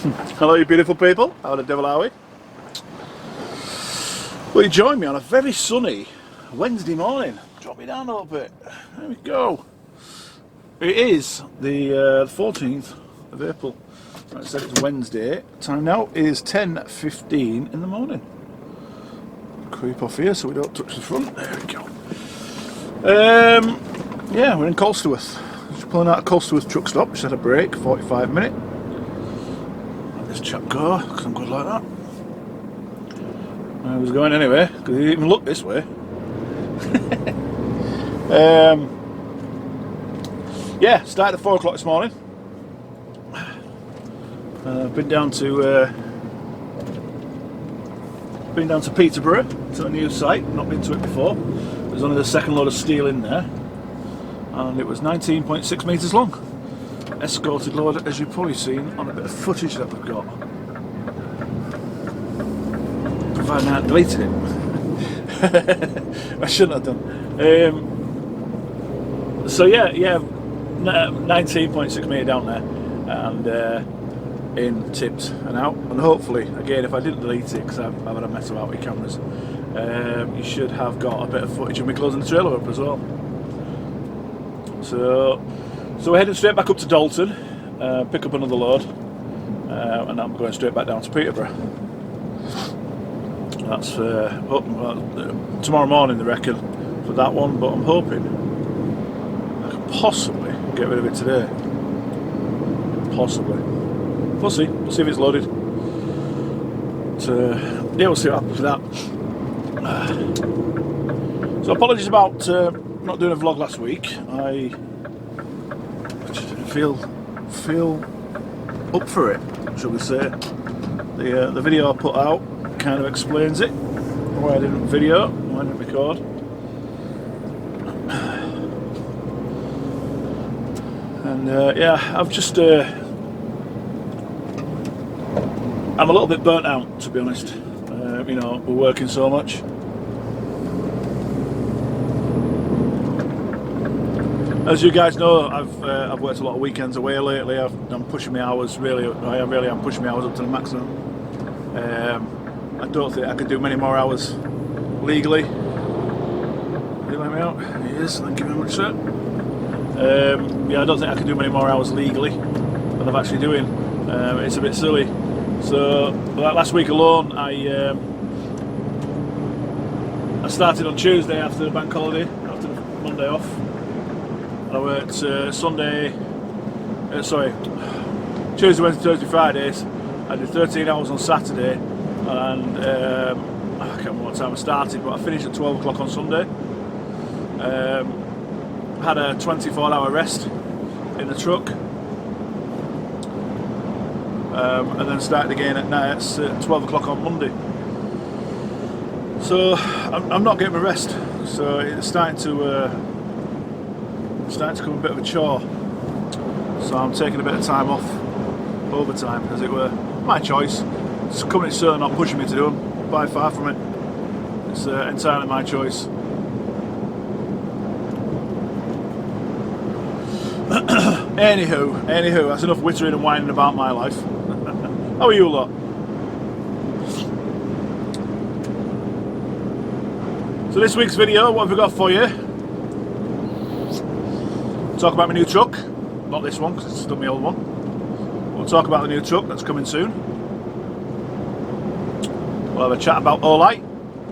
Hello you beautiful people, how the devil are we? Well, you join me on a very sunny Wednesday morning. Drop me down a little bit. There we go. It is the 14th of April. Like I said, it's Wednesday. Time now is 10:15 in the morning. Creep off here so we don't touch the front. There we go. Yeah, we're in Colsterworth. Just pulling out of Colsterworth truck stop. Just had a break, 45 minute. Let this chap go, because I'm good like that. I was going anyway, because he didn't even look this way. Yeah, started at 4 o'clock this morning. Been down to Peterborough, to a new site. Not been to it before. There's only the second load of steel in there, and it was 19.6 metres long. Escorted load, as you've probably seen on a bit of footage that we've got. Providing I hadn't deleted it. I shouldn't have done. So yeah, 19.6 metre down there, and in, tipped and out, and hopefully, again, if I didn't delete it because I've had a mess about with cameras, you should have got a bit of footage of me closing the trailer up as well. So we're heading straight back up to Dalton, pick up another load, and I'm going straight back down to Peterborough. That's tomorrow morning, they reckon, for that one, but I'm hoping I can possibly get rid of it today. Possibly. We'll see. We'll see if it's loaded. Yeah, we'll see what happens with that. So apologies about not doing a vlog last week. I just didn't feel up for it, shall we say. The video I put out kind of explains it. Why I didn't video, why I didn't record. And yeah, I've just I'm a little bit burnt out, to be honest. You know, we're working so much. As you guys know, I've worked a lot of weekends away lately. I'm pushing my hours really. I am pushing my hours up to the maximum. I don't think I could do many more hours legally. Did you let me out? Yes, thank you very much, sir. Yeah, I don't think I can do many more hours legally than I'm actually doing. It's a bit silly. So, like last week alone, I started on Tuesday after the bank holiday, after the Monday off. And I worked Tuesday, Wednesday, Thursday, Fridays. I did 13 hours on Saturday, and I can't remember what time I started, but I finished at 12 o'clock on Sunday. Had a 24-hour rest in the truck. And then started again at night at 12 o'clock on Monday. So I'm not getting my rest. So it's starting to become a bit of a chore. So I'm taking a bit of time off, overtime, as it were. My choice. It's company certainly not pushing me to do them. By far from it. It's entirely my choice. Anywho, that's enough wittering and whining about my life. How are you lot? So this week's video, what have we got for you? Talk about my new truck. Not this one, because it's still my old one. We'll talk about the new truck that's coming soon. We'll have a chat about Olight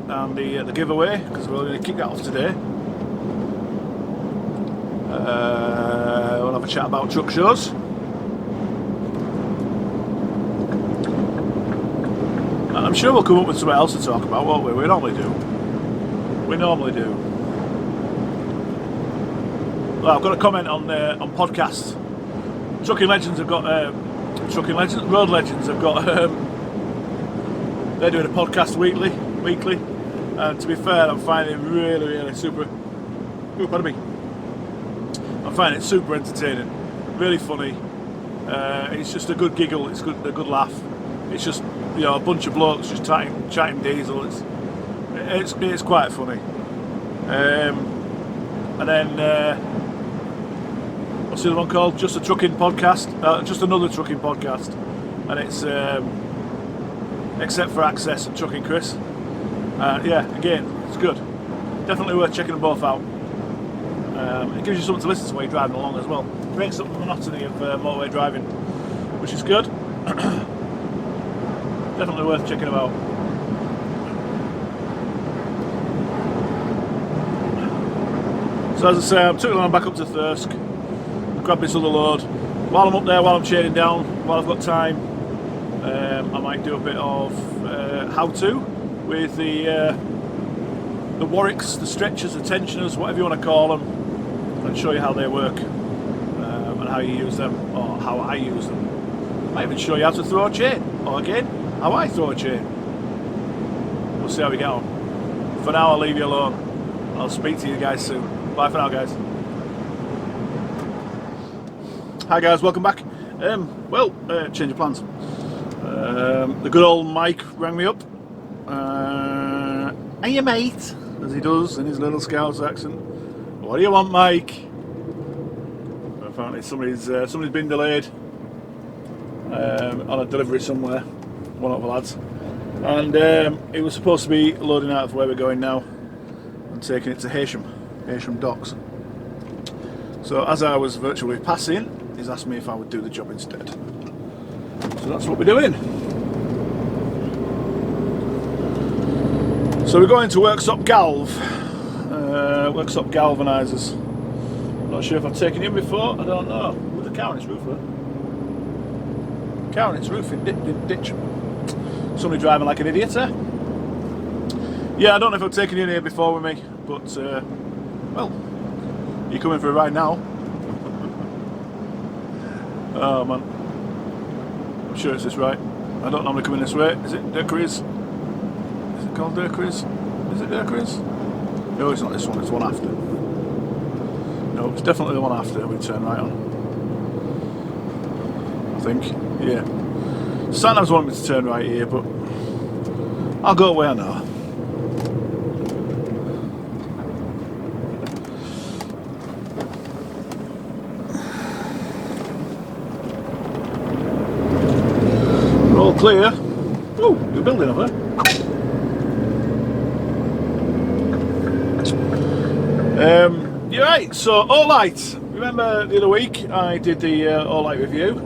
and the giveaway, because we're going to kick that off today. We'll have a chat about truck shows. And I'm sure we'll come up with something else to talk about, won't we? We normally do. Well, I've got a comment on podcasts. Road Legends have got they're doing a podcast weekly. And to be fair, I'm finding it really super. Ooh, pardon me. I'm finding it super entertaining, really funny. It's just a good giggle. It's a good laugh. It's just, you know, a bunch of blokes just chatting diesel. It's quite funny. And then what's the other one called? Just a trucking podcast. Just another trucking podcast. and it's except for access and trucking, Chris. Yeah, again, it's good. Definitely worth checking them both out. It gives you something to listen to while you're driving along as well. Breaks up the monotony of motorway driving, which is good. Definitely worth checking them out. So as I say, I'm took the line back up to Thirsk, grab this other load. While I'm up there, while I'm shading down, while I've got time, I might do a bit of how-to with the Warwicks, the stretchers, the tensioners, whatever you want to call them, and show you how they work and how you use them, or how I use them. I might even show you how to throw a chain, or again, how I throw a chain. We'll see how we get on. For now, I'll leave you alone. I'll speak to you guys soon. Bye for now, guys. Hi guys, welcome back. Change of plans. The good old Mike rang me up. Hiya mate, as he does in his little Scouse accent. What do you want, Mike? Apparently somebody's been delayed on a delivery somewhere, one of the lads, and it was supposed to be loading out of where we're going now and taking it to Heysham Docks. So as I was virtually passing, he's asked me if I would do the job instead. So that's what we're doing. So we're going to Worksop galvanisers. Not sure if I've taken him before, I don't know. With the cow on its roof there. Cow on its roof in ditch. Somebody driving like an idiot there. Yeah, I don't know if I've taken you in here before with me, but well, you're coming for a ride now. Oh man, I'm sure it's this right. I don't normally come in this way. Is it Duckmanton? Is it called Duckmanton? Is it Duckmanton? No, it's not this one. It's one after. No, it's definitely the one after we turn right on. I think. Yeah. Sometimes want me to turn right here, but I'll go where I know. Clear. Oh, you're building over there. You're right. So Olight. Remember the other week I did the Olight review.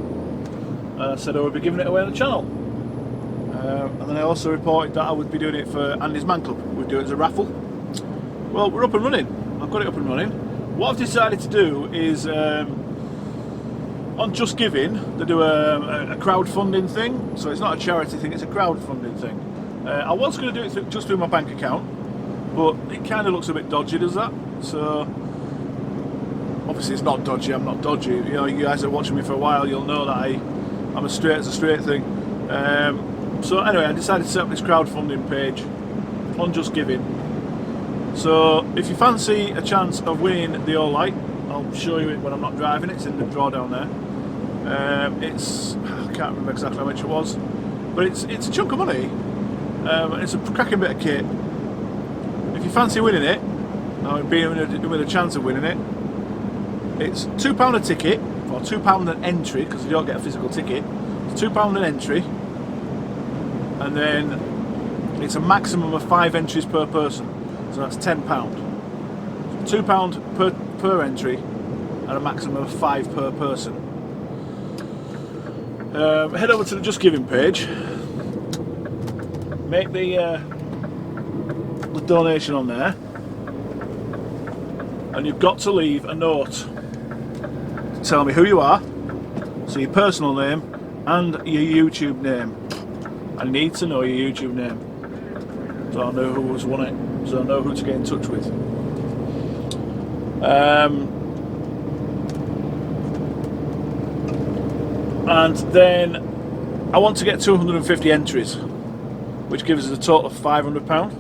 I said I would be giving it away on the channel, and then I also reported that I would be doing it for Andy's Man Club. We'd do it as a raffle. Well, we're up and running. I've got it up and running. What I've decided to do is, on Just Giving, they do a crowdfunding thing, so it's not a charity thing, it's a crowdfunding thing. I was going to do it just through my bank account, but it kind of looks a bit dodgy, does that? So, obviously it's not dodgy, I'm not dodgy. You know, you guys are watching me for a while, you'll know that I'm as straight as a straight thing. So anyway, I decided to set up this crowdfunding page on Just Giving. So, if you fancy a chance of winning the Olight, I'll show you it when I'm not driving. It's in the drawer down there. I can't remember exactly how much it was, but it's a chunk of money. It's a cracking bit of kit. If you fancy winning it, with a chance of winning it, it's £2 a ticket, or £2 an entry, because you don't get a physical ticket. It's £2 an entry, and then it's a maximum of 5 entries per person, so that's £10. £2 per entry, and a maximum of 5 per person. Head over to the Just Giving page, make the donation on there, and you've got to leave a note to tell me who you are, so your personal name and your YouTube name. I need to know your YouTube name, so I know who's won it, so I know who to get in touch with. And then I want to get 250 entries, which gives us a total of £500.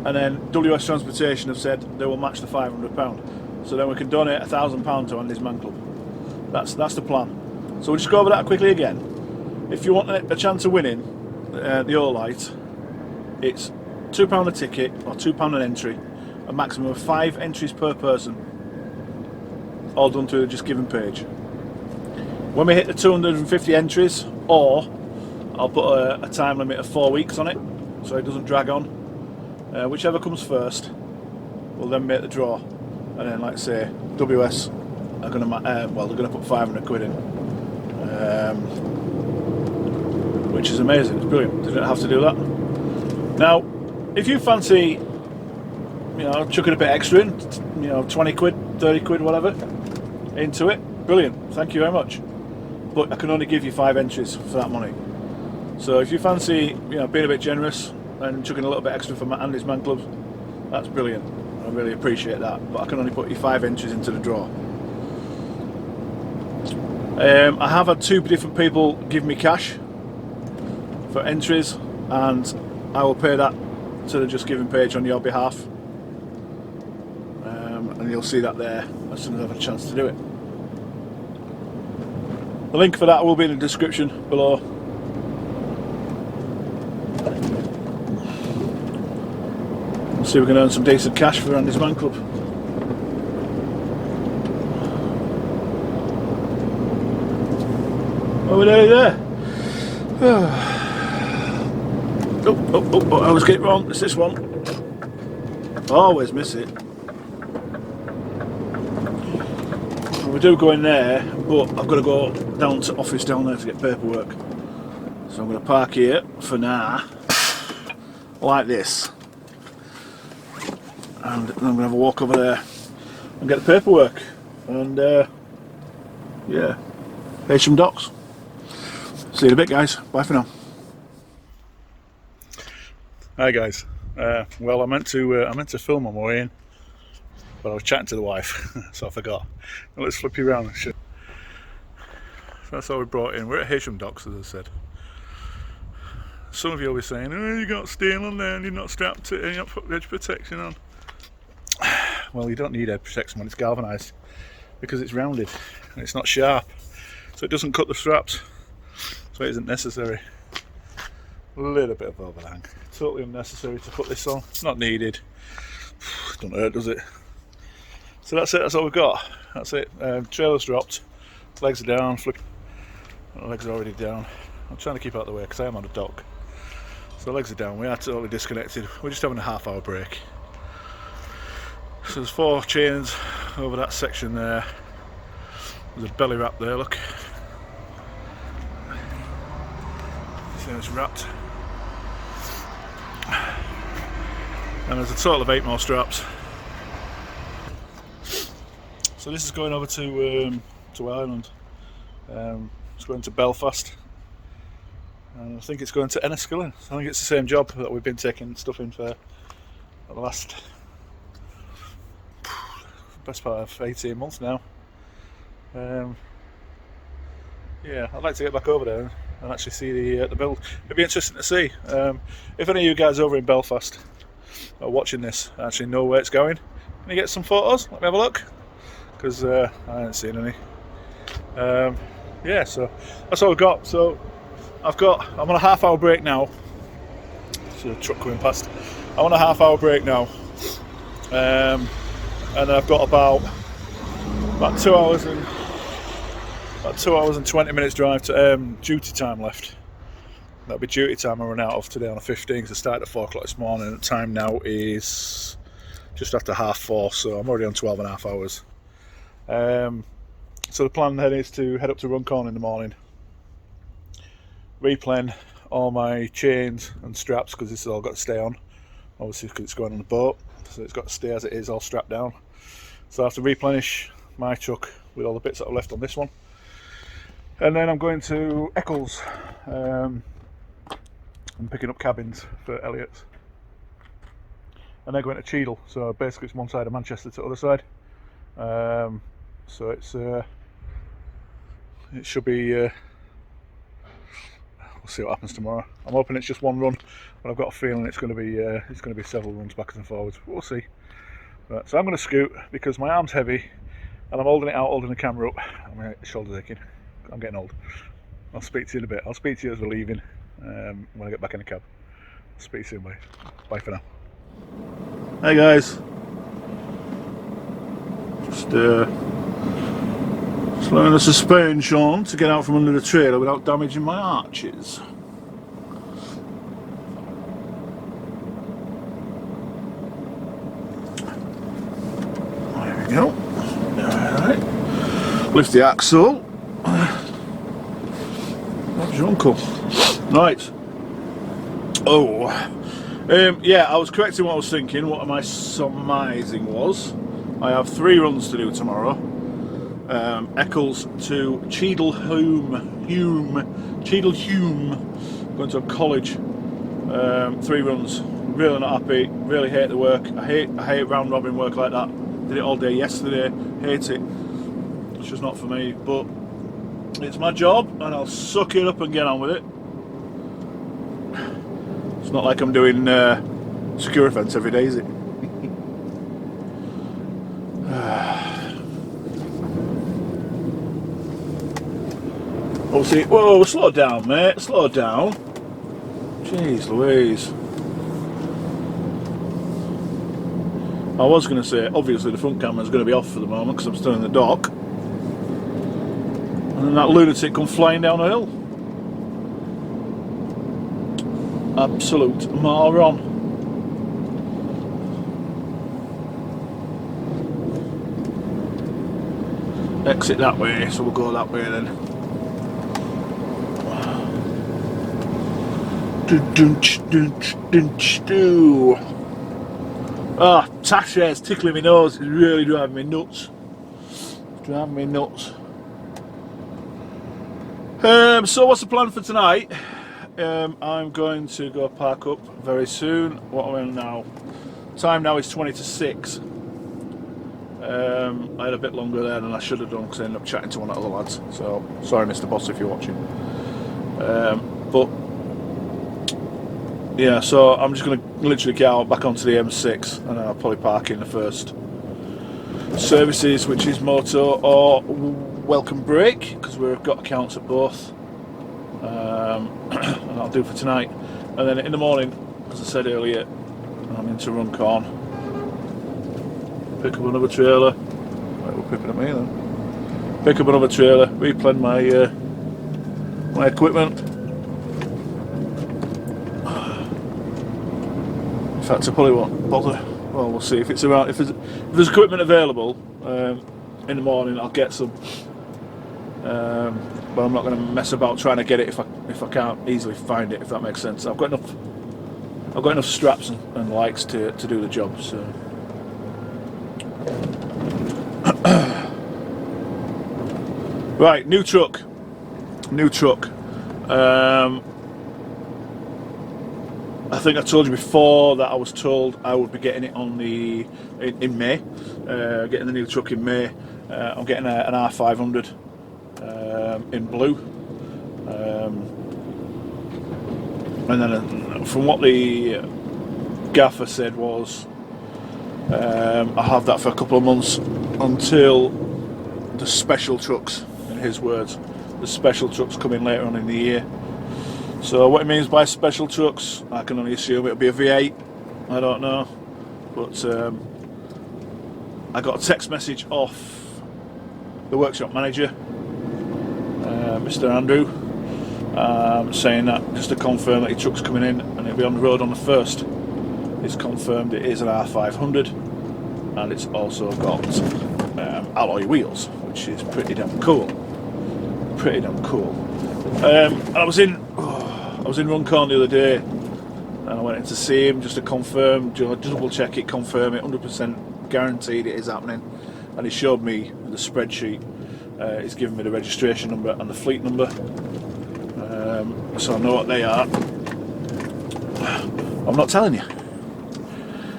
And then WS Transportation have said they will match the £500, so then we can donate £1,000 to Andy's Man Club. That's the plan. So we'll just go over that quickly again. If you want a chance of winning the Olight, it's £2 a ticket or £2 an entry, a maximum of 5 entries per person, all done through the Just Giving page. when we hit the 250 entries, or I'll put a time limit of 4 weeks on it so it doesn't drag on. Whichever comes first, we'll then make the draw, and then, like I say, WS are going to well, they're going to put 500 quid in, which is amazing. It's brilliant. They don't have to do that. Now, if you fancy, you know, chucking a bit extra in, you know, 20 quid, 30 quid, whatever, into it, brilliant. Thank you very much. But I can only give you 5 entries for that money. So if you fancy, you know, being a bit generous and chucking a little bit extra for Andy's Man Clubs, that's brilliant. I really appreciate that. But I can only put you 5 entries into the draw. I have had 2 different people give me cash for entries, and I will pay that to the Just Giving page on your behalf. And you'll see that there as soon as I have a chance to do it. The link for that will be in the description below. We'll see if we can earn some decent cash for Andy's Man Club. Oh, we're nearly there. Oh, I always get it wrong. It's this one. I always miss it. We do go in there, but I've got to go down to office down there to get paperwork. So I'm going to park here for now, like this. And then I'm going to have a walk over there and get the paperwork. And yeah, Heysham Docks. See you in a bit, guys. Bye for now. Hi guys. Well, I meant to film on my way in, but I was chatting to the wife, so I forgot. Now let's flip you around. So that's all we brought in. We're at Heysham Docks, as I said. Some of you will be saying, "Oh, you got steel on there, and you're not strapped to, and you're not put edge protection on." Well, you don't need edge protection when it's galvanised, because it's rounded and it's not sharp, so it doesn't cut the straps. So it isn't necessary. A little bit of overhang. Totally unnecessary to put this on. Not needed. Don't hurt, does it? So that's it. That's all we've got. That's it. Trailer's dropped. Legs are down. Legs are already down. I'm trying to keep out of the way because I am on a dock. So legs are down. We are totally disconnected. We're just having a half-hour break. So there's 4 chains over that section there. There's a belly wrap there. Look. See, it's wrapped. And there's a total of 8 more straps. So this is going over to Ireland. It's going to Belfast, and I think it's going to Enniskillen. I think it's the same job that we've been taking stuff in for the last best part of 18 months now. Yeah, I'd like to get back over there and actually see the build. It'd be interesting to see. If any of you guys over in Belfast are watching this actually know where it's going, can you get some photos? Let me have a look, because I haven't seen any. Yeah, so that's all we've got. So I'm on a half-hour break now. There's a truck coming past. I'm on a half-hour break now, and then I've got about 2 hours and 20 minutes drive to duty time left. That'll be duty time I run out of today on the 15th. I started at 4 o'clock this morning. The time now is just after 4:30, so I'm already on 12.5 hours. So the plan then is to head up to Runcorn in the morning, replan all my chains and straps, because this has all got to stay on, obviously because it's going on the boat, so it's got to stay as it is, all strapped down. So I have to replenish my truck with all the bits that I've left on this one, and then I'm going to Eccles. I'm picking up cabins for Elliott's, and they're going to Cheadle, so basically it's one side of Manchester to the other side. So it should be, we'll see what happens tomorrow. I'm hoping it's just one run, but I've got a feeling it's going to be several runs backwards and forwards. We'll see. Right, so I'm going to scoot because my arm's heavy and I'm holding it out, holding the camera up. My shoulder's aching. I'm getting old. I'll speak to you in a bit. I'll speak to you as we're leaving when I get back in the cab. I'll speak to you soon. Bye for now. Hey guys. Just Slowing the suspension to get out from under the trailer without damaging my arches. There we go. Alright. Lift the axle. That's your uncle. Right. Oh. Yeah, I was correcting what I was thinking. What my surmising was. I have 3 runs to do tomorrow. Eccles to Cheadlehume, going to a college. 3 runs. Really not happy. Really hate the work. I hate round robin work like that. Did it all day yesterday. Hate it. It's just not for me. But it's my job, and I'll suck it up and get on with it. It's not like I'm doing secure events every day, is it? Oh, see, whoa, slow down, mate, slow down. Jeez Louise. I was going to say, obviously the front camera's going to be off for the moment because I'm still in the dock. And then that lunatic come flying down a hill. Absolute moron. Exit that way, so we'll go that way then. Ah, Tasha is tickling my nose. It's really driving me nuts. Driving me nuts. So what's the plan for tonight? I'm going to go park up very soon. What am I on now? Time now is 20 to 6. I had a bit longer there than I should have done because I ended up chatting to one of the other lads. So sorry, Mr. Boss, if you're watching. But yeah, so I'm just going to literally get out back onto the M6 and I'll probably park in the first services, which is Moto or Welcome Break, because we've got accounts at both. And that'll do for tonight. And then in the morning, as I said earlier, I'm into Runcorn. Pick up another trailer. Right, we're picking at me then. Pick up another trailer, replan my my equipment. In fact, I probably won't bother. Well, we'll see if it's around. If there's equipment available in the morning, I'll get some. But I'm not going to mess about trying to get it if I can't easily find it. If that makes sense. I've got enough straps and lights to do the job. So. Right, new truck. I think I told you before that I was told I would be getting it on in May. Getting the new truck in May. I'm getting an R500 in blue. And then from what the gaffer said was, I'll have that for a couple of months until the special trucks, in his words, the special trucks come in later on in the year. So what it means by special trucks, I can only assume it'll be a V8, I don't know, but I got a text message off the workshop manager, Mr. Andrew, saying that just to confirm that your truck's coming in and it'll be on the road on the 1st. It's confirmed it is an R500 and it's also got alloy wheels, which is pretty damn cool. And I was in Runcorn the other day and I went in to see him just to confirm, double check it, confirm it, 100% guaranteed it is happening. And he showed me the spreadsheet. He's given me the registration number and the fleet number, so I know what they are. I'm not telling you.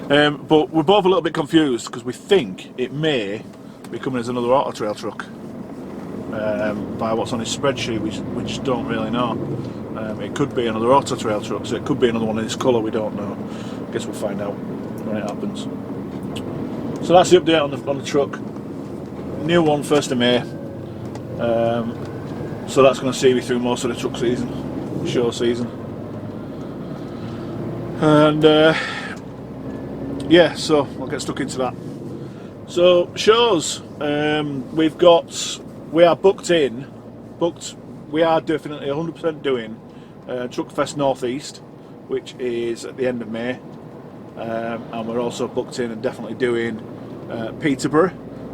But we're both a little bit confused because we think it may be coming as another Autotrail truck by what's on his spreadsheet. We just don't really know. It could be another Autotrail truck, so it could be another one in this colour. We don't know. I guess we'll find out when it happens. So that's the update on the truck. New one, 1st of May. So that's going to see me through most of the truck season, show season. And yeah, so I'll get stuck into that. So shows, we've got we are booked in. We are definitely 100% doing Truckfest North East, which is at the end of May, and we're also booked in and definitely doing Peterborough,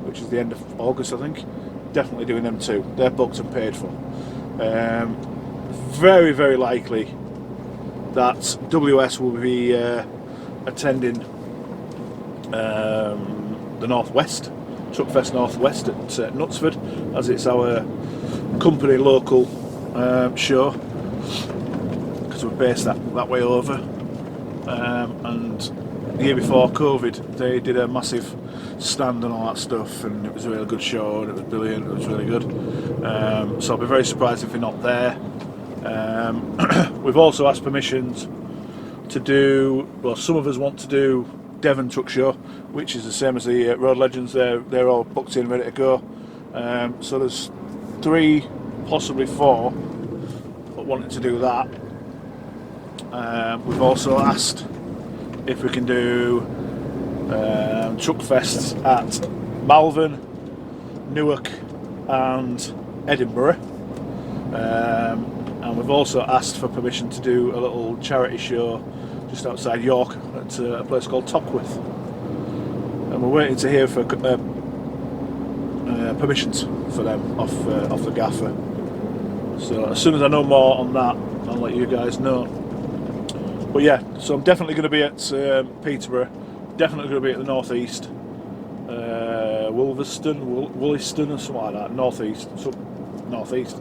which is the end of August, I think. Definitely doing them too. They're booked and paid for. Very, very likely that WS will be attending the Northwest, Truckfest Northwest at Knutsford, as it's our company local show, because we're based that way over. And the year before COVID, they did a massive stand and all that stuff, and it was a really good show, and it was brilliant, it was really good. So I'll be very surprised if we're not there. We've also asked permissions to do, well, some of us want to do Devon Truck Show, which is the same as the Road Legends. They're all booked in, ready to go. So there's 3, possibly 4 that wanted to do that. We've also asked if we can do Truck Fests at Malvern, Newark and Edinburgh. And we've also asked for permission to do a little charity show just outside York at a place called Topwith. And we're waiting to hear for permissions for them off the gaffer. So as soon as I know more on that, I'll let you guys know. But yeah, so I'm definitely going to be at Peterborough, definitely going to be at the North East, Wollaston or something like that, North East.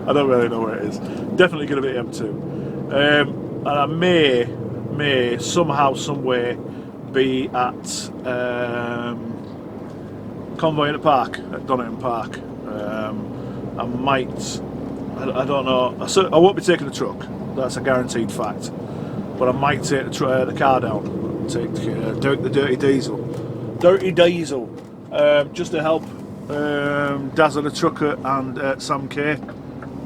I don't really know where it is. Definitely going to be M2. And I may somehow, someway be at Convoy in the Park, at Duckmanton Park. I might, I don't know, I won't be taking the truck, that's a guaranteed fact. But I might take the car down, take the Dirty Diesel, just to help Dazzle the Trucker and Sam K,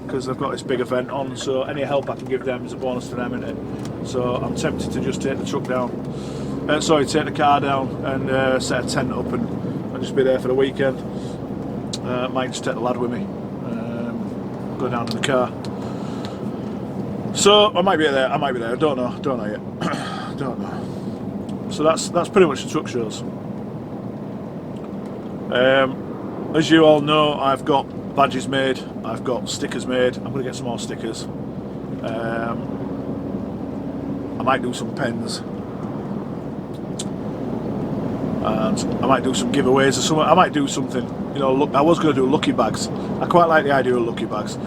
because they've got this big event on, so any help I can give them is a bonus to them, isn't it? So I'm tempted to just take the truck down, take the car down and set a tent up and just be there for the weekend. Might just take the lad with me, go down in the car. So I might be there, I don't know yet. Don't know. So that's pretty much the truck shows. As you all know, I've got badges made, I've got stickers made. I'm going to get some more stickers. I might do some pens, and I might do some giveaways or something. I might do something, you know. Look, I was going to do lucky bags. I quite like the idea of lucky bags,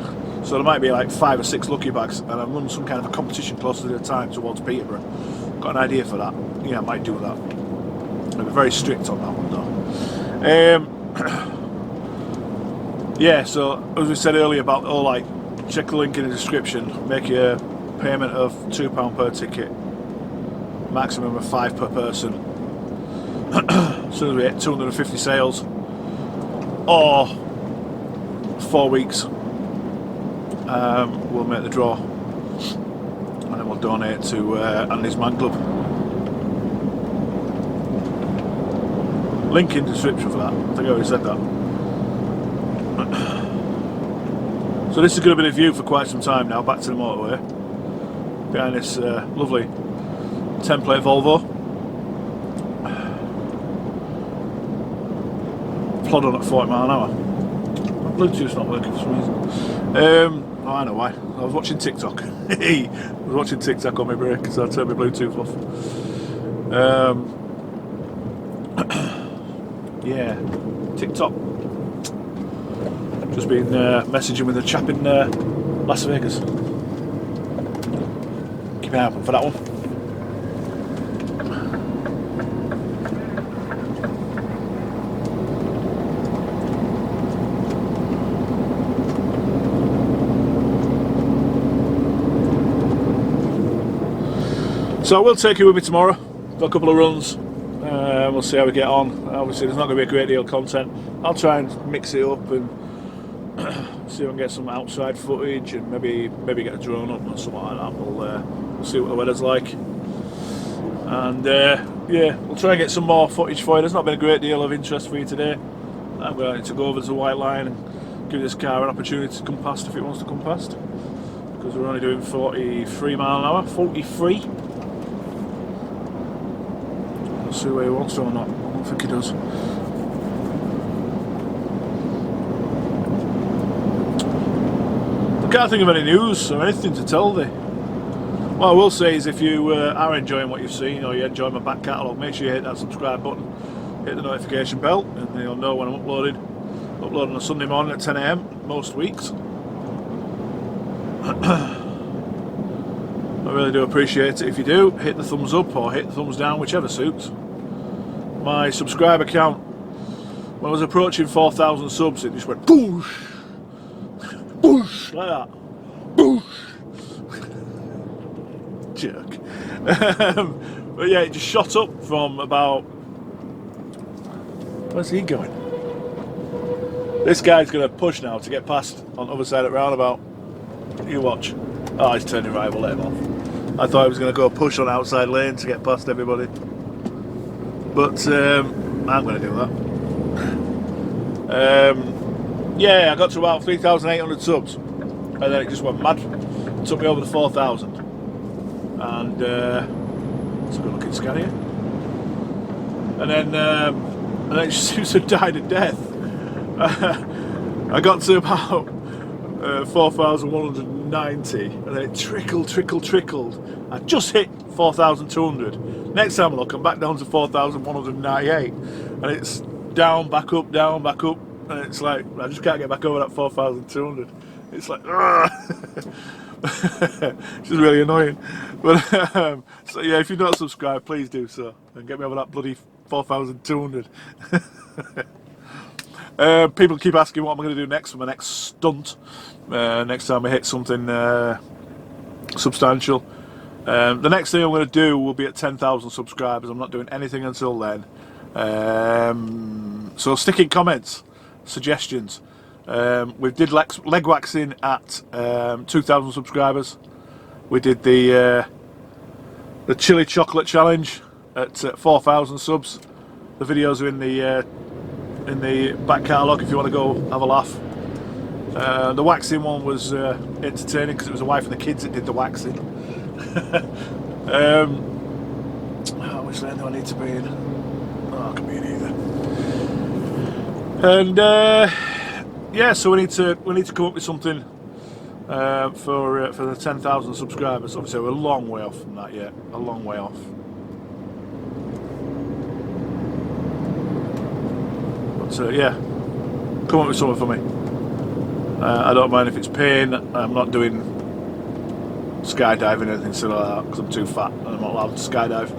so there might be like 5 or 6 lucky bags, and I'm running some kind of a competition closer to the time towards Peterborough. Got an idea for that. Yeah, I might do that. I'll be very strict on that one though. Yeah, so as we said earlier about Olight, check the link in the description. Make a payment of £2 per ticket, maximum of 5 per person. As soon as we hit 250 sales, or 4 weeks, we'll make the draw, and then we'll donate to Andy's Man Club. Link in the description for that. I think I already said that. So this is going to be the view for quite some time now, back to the motorway, behind this lovely template Volvo. Plod on at 40 miles an hour. My Bluetooth's not working for some reason. Oh, I know why. I was watching TikTok. I was watching TikTok on my break, so I turned my Bluetooth off. Yeah, TikTok. Just been messaging with a chap in Las Vegas. Keep an eye open for that one. So I will take you with me tomorrow for a couple of runs. We'll see how we get on. Obviously there's not going to be a great deal of content. I'll try and mix it up and see if I can get some outside footage and maybe get a drone up or something like that. We'll see what the weather's like. And yeah, we'll try and get some more footage for you. There's not been a great deal of interest for you today. I'm going to go over to the White Line and give this car an opportunity to come past if it wants to come past, because we're only doing 43 mile an hour. 43. Let's see where he wants to or not. I don't think he does. I can't think of any news or anything to tell thee. What I will say is, if you are enjoying what you've seen, or you enjoy my back catalogue, make sure you hit that subscribe button, hit the notification bell, and you'll know when I'm uploading on a Sunday morning at 10 AM most weeks. I really do appreciate it if you do. Hit the thumbs up or hit the thumbs down, whichever suits. My subscriber count, when I was approaching 4,000 subs, it just went boosh, boosh, like that, boosh. Jerk. But yeah, it just shot up from about... Where's he going? This guy's going to push now to get past on the other side of the roundabout. You watch. Oh, he's turning right, we'll let him off. I thought he was going to go push on outside lane to get past everybody. But I'm going to do that. Yeah, I got to about 3,800 subs. And then it just went mad. It took me over to 4,000. And it's a good looking scan here. And then it just seems to have died a death. I got to about 4,190, and then it trickled. I just hit 4,200. Next time I look, I'm back down to 4,198, and it's down, back up, and it's like I just can't get back over that 4,200. It's like, which is really annoying. But so yeah, if you're not subscribed, please do so and get me over that bloody 4,200. People keep asking what I'm going to do next for my next stunt. Next time I hit something substantial. The next thing I'm going to do will be at 10,000 subscribers. I'm not doing anything until then. So stick in comments, suggestions. We did leg waxing at 2,000 subscribers. We did the chili chocolate challenge at 4,000 subs. The videos are in the back catalogue if you want to go have a laugh. The waxing one was entertaining because it was the wife and the kids that did the waxing. Which lane do I need to be in? Oh, I can be in either. And yeah, so we need to come up with something for the 10,000 subscribers. Obviously, we're a long way off from that yet. A long way off. But yeah, come up with something for me. I don't mind if it's pain. I'm not doing skydiving or anything silly like that because I'm too fat and I'm not allowed to skydive.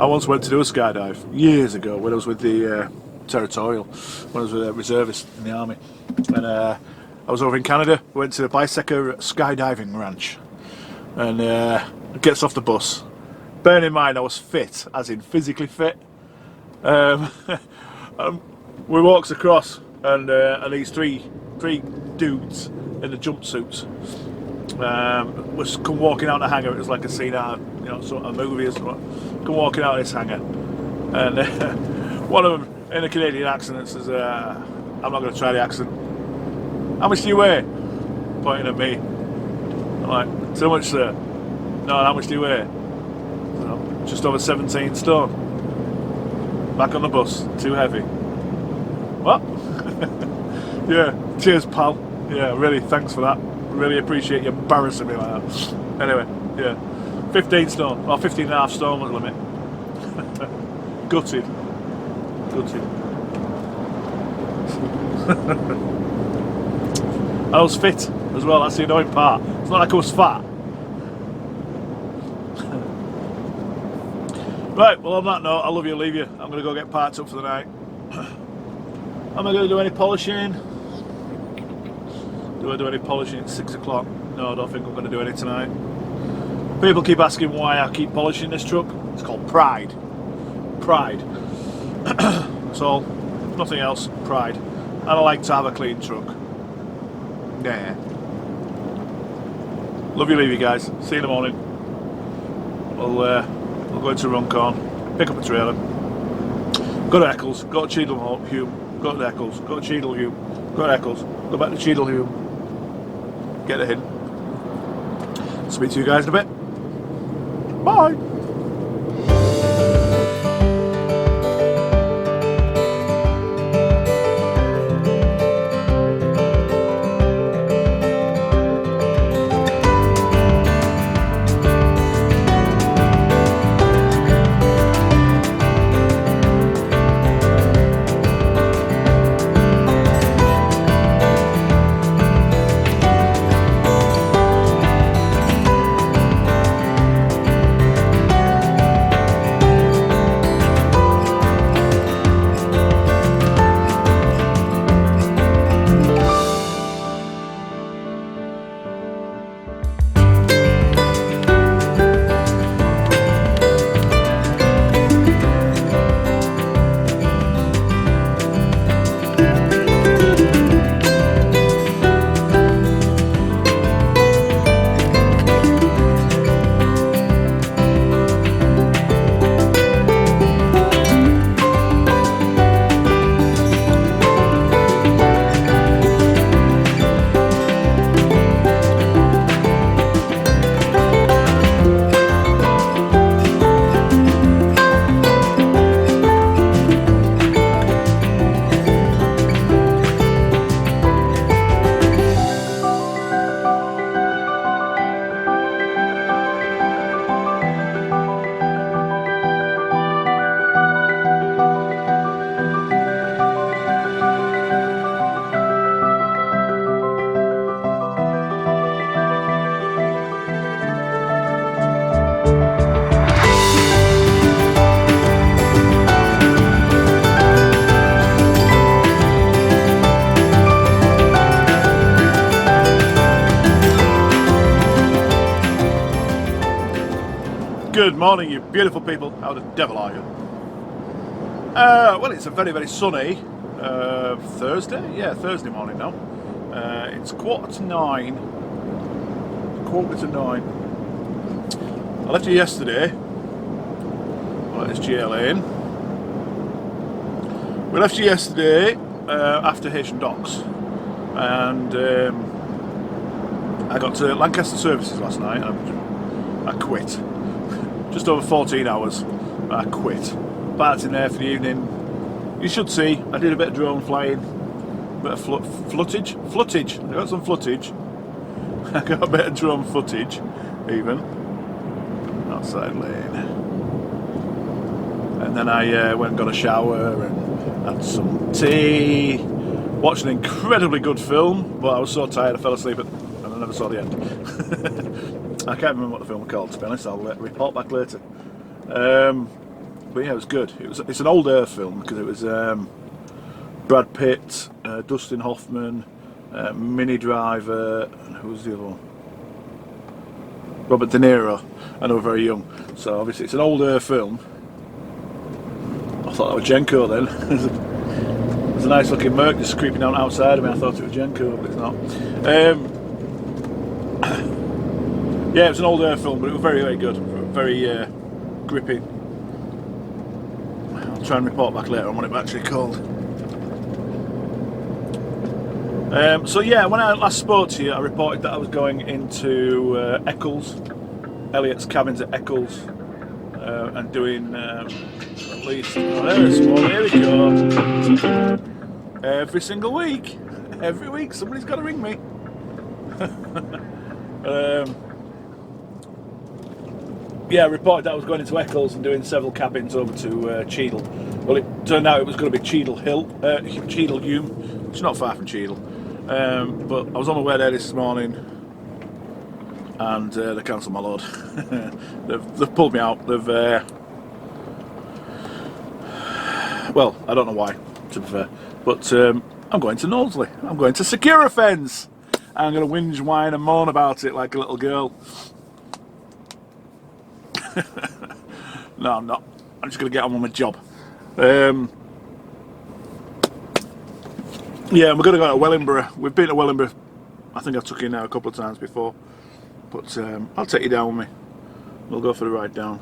I once went to do a skydive years ago when I was with the Territorial, when I was a reservist in the army, and I was over in Canada. Went to the Biseca skydiving ranch, and gets off the bus. Bearing in mind I was fit, as in physically fit. We walks across, and these three dudes in the jumpsuits was come walking out the hangar. It was like a scene out, sort of a movie or something. Come walking out of this hangar, and one of them in a Canadian accent says, "I'm not going to try the accent. How much do you weigh?" Pointing at me. I'm like, "So much, sir." "No, how much do you weigh?" "No, just over 17 stone. Back on the bus. Too heavy." "What?" "Yeah, cheers, pal. Yeah, really, thanks for that. Really appreciate you embarrassing me like that." Anyway, yeah, 15 stone, or 15 and a half stone was the limit. Gutted. I was fit as well, that's the annoying part. It's not like I was fat. Right, well, on that note, I love you, leave you. I'm going to go get parked up for the night. Am I going to do any polishing? Do I do any polishing at 6 o'clock? No, I don't think I'm going to do any tonight. People keep asking why I keep polishing this truck. It's called pride. Pride. That's all. Nothing else. Pride. And I like to have a clean truck. Yeah. Love you, leave you guys. See you in the morning. We'll go into Runcorn, pick up a trailer, Go to Eccles, go to Cheadlehume, go to Eccles, go to Cheadlehume, go to Eccles, go back to Cheadlehume. Get it in. Speak to you guys in a bit. Bye. Good morning, you beautiful people. How the devil are you? Well, it's a very, very sunny Thursday. Yeah, Thursday morning now. It's 9:15. 9:15. I left you yesterday. Well, it's GL Lane. We left you yesterday after Haitian Docks, and I got to Lancaster Services last night. I quit. Just over 14 hours. I quit. Parked in there for the evening. You should see, I did a bit of drone flying, a bit of footage. I got some footage. I got a bit of drone footage, even. Outside lane. And then I went and got a shower and had some tea. Watched an incredibly good film, but I was so tired I fell asleep and I never saw the end. I can't remember what the film was called, to be honest. I'll report back later. But yeah, it was good. It's an older film because it was Brad Pitt, Dustin Hoffman, Minnie Driver, and who was the other one? Robert De Niro. I know, very young. So obviously it's an older film. I thought that was Genko then. There's a nice looking Merc just creeping down outside of me. I thought it was Genko, but it's not. Yeah, it was an older film, but it was very, very good. Very gripping. I'll try and report back later on what it actually called. So yeah, when I last spoke to you, I reported that I was going into Eccles, Elliot's cabins at Eccles, and doing at least, there we go, every single week. Every week somebody's got to ring me. Yeah, I reported that I was going into Eccles and doing several cabins over to Cheadle. Well, it turned out it was going to be Cheadlehume, which is not far from Cheadle. But I was on my way there this morning, and they cancelled my load. they've pulled me out. They've well, I don't know why, to be fair, but I'm going to Knowsley. I'm going to secure a fence. I'm going to whinge, whine, and moan about it like a little girl. No, I'm not. I'm just going to get on with my job. Yeah, we're going to go to Wellingborough. We've been to Wellingborough. I think I took you now a couple of times before. But I'll take you down with me. We'll go for the ride down.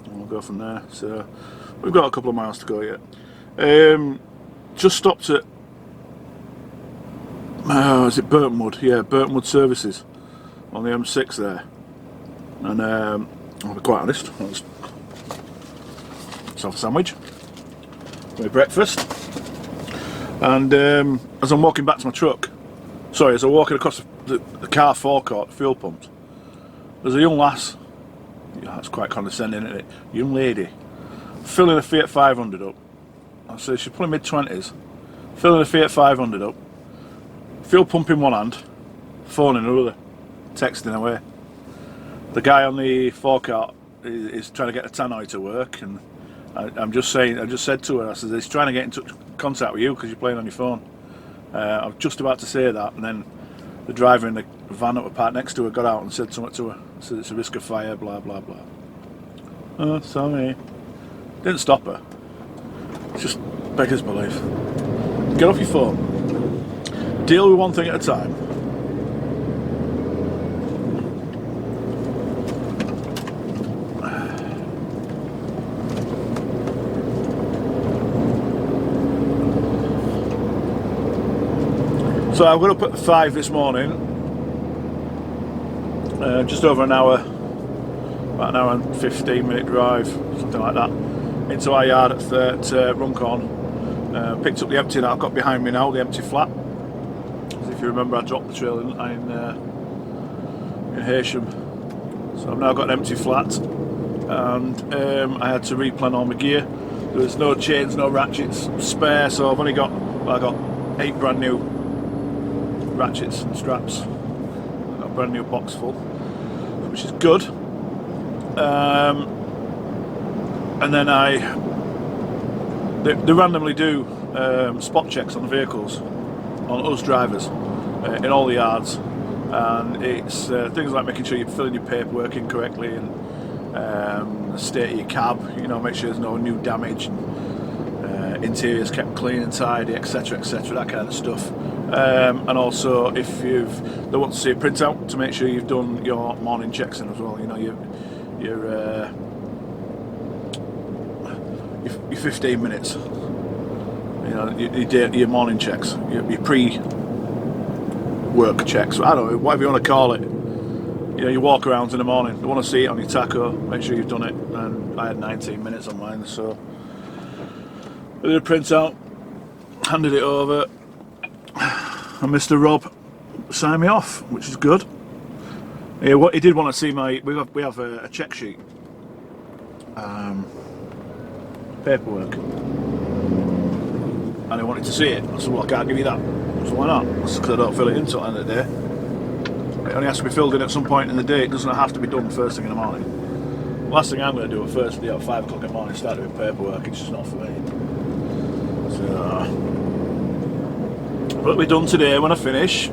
And we'll go from there. So We've got a couple of miles to go yet. Just stopped at is it Burntwood? Yeah, Burntwood Services on the M6 there. And I'll be quite honest, let's have a sandwich, my breakfast. And as I'm walking back to my truck, sorry, as I'm walking across the car forecourt, fuel pumps, there's a young lass, yeah, that's quite condescending, isn't it? Young lady, filling a Fiat 500 up. So she's probably mid-20s, filling a Fiat 500 up, fuel pump in one hand, phone in another, texting away. The guy on the forecourt is trying to get the tannoy to work, and I'm just saying, I just said to her, I said, he's trying to get in contact with you because you're playing on your phone. I was just about to say that, and then the driver in the van that was parked next to her got out and said something to her. Said it's a risk of fire, blah blah blah. Oh, sorry. Didn't stop her. It's just beggars belief. Get off your phone. Deal with one thing at a time. So I got up at 5 this morning, just over an hour, about an hour and 15-minute drive, something like that, into our yard at Runcorn. Picked up the empty that I've got behind me now, the empty flat. As if you remember, I dropped the trail in Hersham. So I've now got an empty flat, and I had to replan all my gear. There was no chains, no ratchets spare, so I've only got, well, I got 8 brand new ratchets and straps. I've got a brand new box full, which is good. And then they randomly do spot checks on the vehicles, on us drivers, in all the yards, and it's things like making sure you're filling your paperwork in correctly, and the state of your cab, you know, make sure there's no new damage, and interior's kept clean and tidy, etc, etc, that kind of stuff. And also, if they want to see a printout to make sure you've done your morning checks in as well. You know, your 15 minutes. You know, your morning checks, your pre-work checks. I don't know, whatever you want to call it. You know, your walk arounds in the morning. They want to see it on your tacho. Make sure you've done it. And I had 19 minutes on mine, so I did a printout, handed it over. And Mr. Rob signed me off, which is good. Yeah, what he did want to see we have a check sheet, paperwork, and he wanted to see it. I said, well, I can't give you that. So why not? Because I don't fill it in till the end of the day. It only has to be filled in at some point in the day. It doesn't have to be done first thing in the morning. The last thing I'm going to do at 5 o'clock in the morning, start doing paperwork. It's just not for me. So. But we're done today when I finish.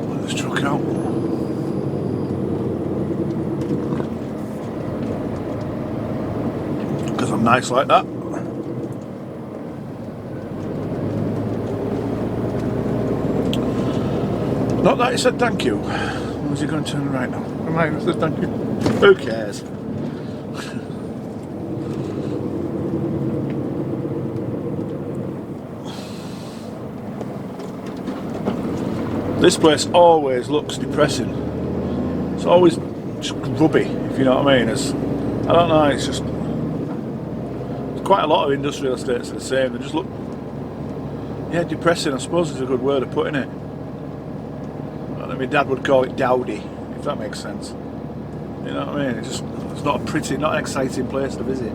Let this truck out. Because I'm nice like that. Not that he said thank you. Or is he going to turn right now? Am I going to say thank you? Who cares? This place always looks depressing. It's always just grubby, if you know what I mean. I don't know, it's just... There's quite a lot of industrial estates are the same. They just look... Yeah, depressing, I suppose is a good word of putting it. My dad would call it dowdy, if that makes sense. You know what I mean? It's not a pretty, not an exciting place to visit.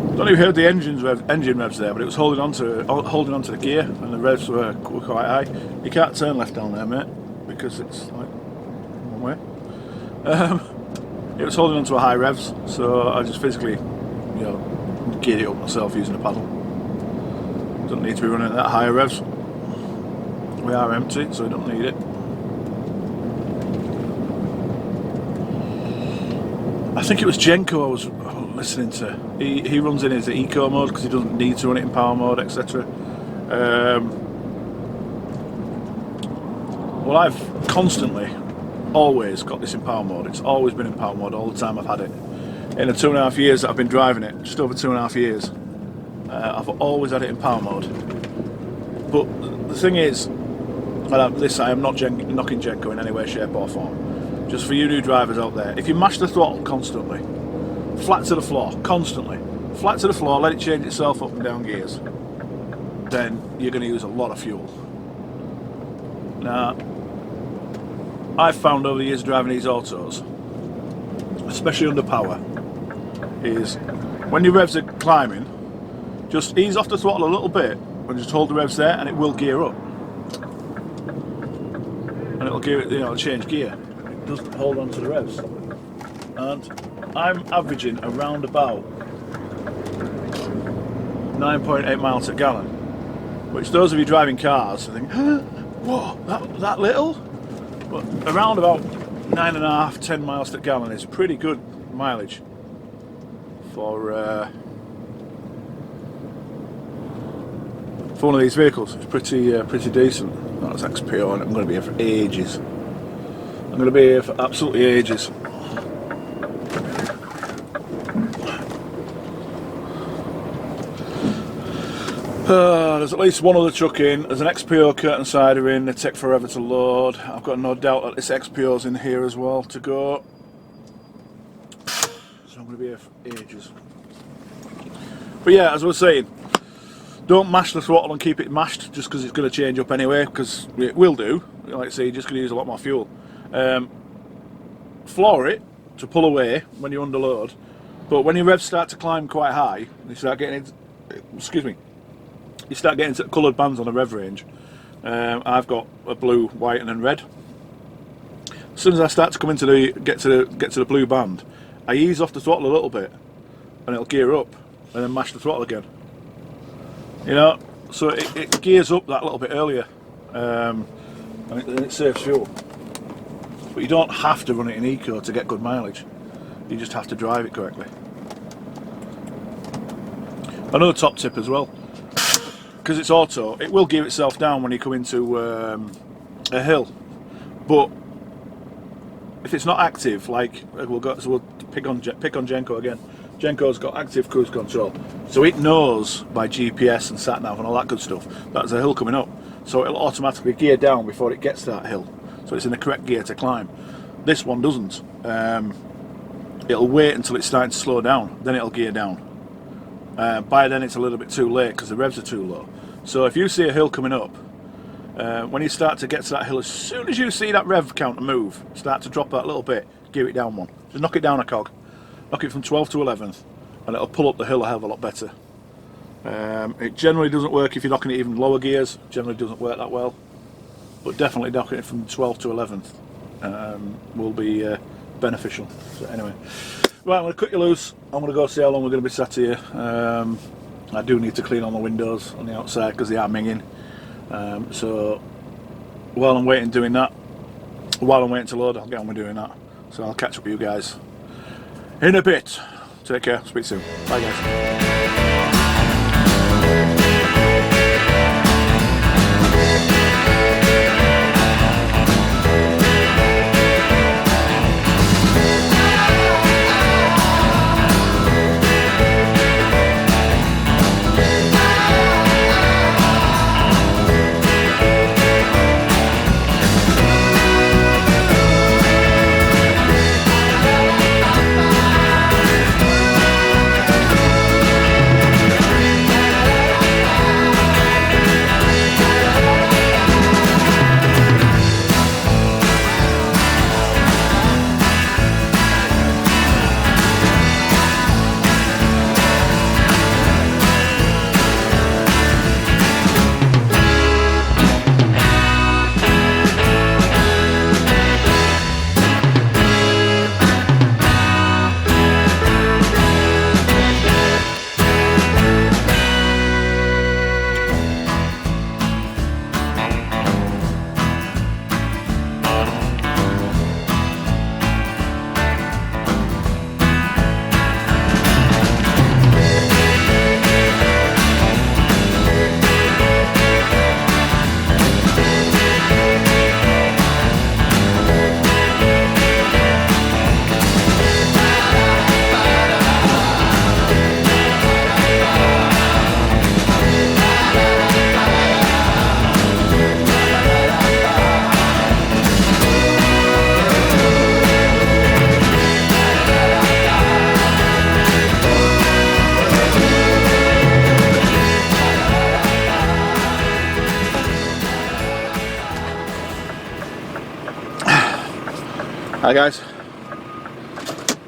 I don't know if you heard the engine revs there, but it was holding on to the gear, and the revs were quite high. You can't turn left down there, mate, because it's like one way. It was holding on to a high revs, so I just physically, you know, geared it up myself using a paddle. Don't need to be running at that higher revs. We are empty, so we don't need it. I think it was Jenko I was listening to. He runs in his eco mode because he doesn't need to run it in power mode, etc. Well, I've constantly, always got this in power mode. It's always been in power mode all the time I've had it. In the 2.5 years that I've been driving it, just over 2.5 years, I've always had it in power mode. But the thing is, I am not knocking Genco in any way, shape or form. Just for you new drivers out there, if you mash the throttle constantly, flat to the floor, constantly, flat to the floor, let it change itself up and down gears, then you're going to use a lot of fuel. Now, I've found over the years driving these autos, especially under power, is when your revs are climbing, just ease off the throttle a little bit and just hold the revs there, and it will gear up. And it'll gear it, it'll change gear. It doesn't hold on to the revs. And I'm averaging around about 9.8 miles a gallon, which those of you driving cars think, whoa, that little? But around about 9.5, 10 miles per gallon is pretty good mileage for one of these vehicles. It's pretty decent. That's XPO, and I'm going to be here for ages. I'm going to be here for absolutely ages. There's at least one other truck in. There's an XPO curtain sider in. They take forever to load. I've got no doubt that this XPO's in here as well to go. So I'm going to be here for ages. But yeah, as I was saying, don't mash the throttle and keep it mashed just because it's going to change up anyway, because it will do. Like I say, you're just going to use a lot more fuel. Floor it to pull away when you underload, but when your revs start to climb quite high, you start getting you start getting coloured bands on the rev range. I've got a blue, white, and then red. As soon as I start to come into get to the blue band, I ease off the throttle a little bit, and it'll gear up, and then mash the throttle again. You know, so it gears up that little bit earlier, and it saves fuel. But you don't have to run it in eco to get good mileage. You just have to drive it correctly. Another top tip as well, because it's auto, it will gear itself down when you come into a hill. But if it's not active, like we'll pick on Genco again. Genco's got active cruise control, so it knows by GPS and sat nav and all that good stuff that there's a hill coming up, so it'll automatically gear down before it gets to that hill, so it's in the correct gear to climb. This one doesn't. It'll wait until it's starting to slow down, then it'll gear down. By then it's a little bit too late because the revs are too low. So if you see a hill coming up, when you start to get to that hill, as soon as you see that rev counter move, start to drop that little bit, gear it down one. Just knock it down a cog. Knock it from 12th to 11th, and it'll pull up the hill a hell of a lot better. It generally doesn't work if you're knocking it even lower gears. Generally doesn't work that well, but definitely knocking it from 12th to 11th will be beneficial. So anyway, right, I'm going to cut you loose. I'm going to go see how long we're going to be sat here. I do need to clean all the windows on the outside because they are minging. So while I'm waiting doing that, while I'm waiting to load, I'll get on with doing that. So I'll catch up with you guys in a bit. Take care, speak soon. Bye guys. Hi guys,